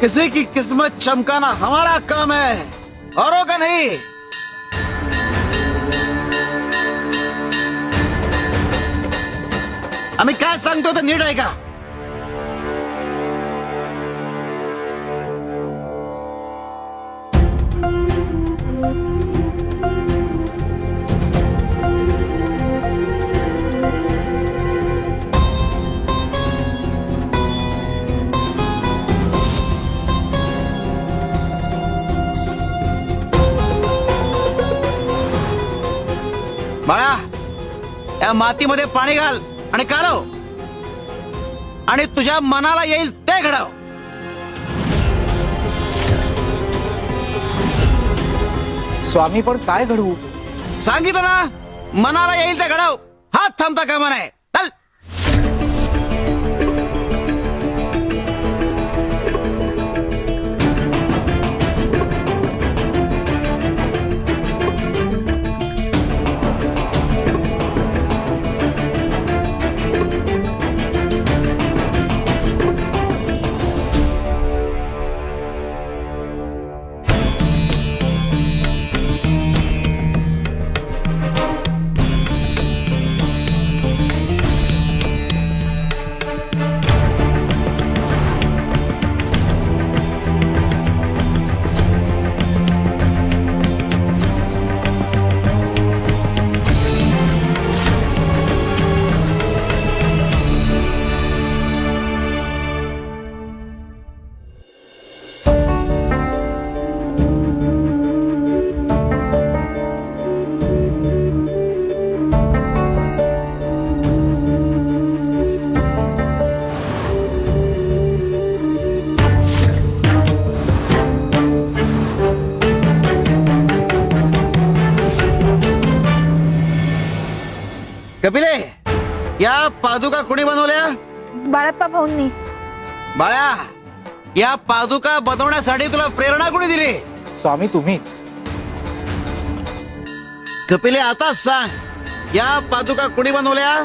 किसी की किस्मत चमकाना हमारा काम है, औरों का नहीं। आम्ही काय सांगतो ते नीट ऐका। बाळा, या मातीमध्ये पाणी घाल आणि कालव, आणि तुझ्या मनाला येईल ते घडव। स्वामी, पण काय घडवू? सांगितलं ना, मनाला येईल ते घडव। हात थांबता कामा नये। चल। कपिले, या पादुका कोणी बनवल्या? बाळप्पा भाऊंनी। बाळ्या, या पादुका बनवण्यासाठी तुला प्रेरणा कोणी दिली? स्वामी, तुम्हीच। कपिले, आता सांग, या पादुका कोणी बनवल्या?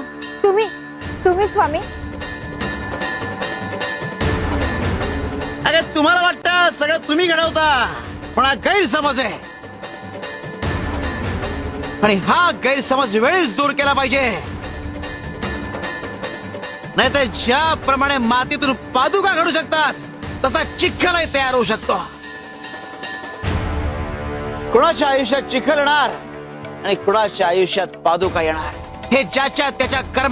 तुम्ही स्वामी। अरे, तुम्हाला वाटतं सगळं तुम्ही घडवता, पण हा गैरसमज आहे, आणि हा गैरसमज वेळीच दूर केला पाहिजे, नाहीतर ज्याप्रमाणे मातीतून पादुका घडू शकतात, तसा चिखलही तयार होऊ शकतो। कुणाच्या आयुष्यात चिखल येणार आणि कुणाच्या आयुष्यात पादुका येणार, हे ज्याच्या त्याच्या कर्मा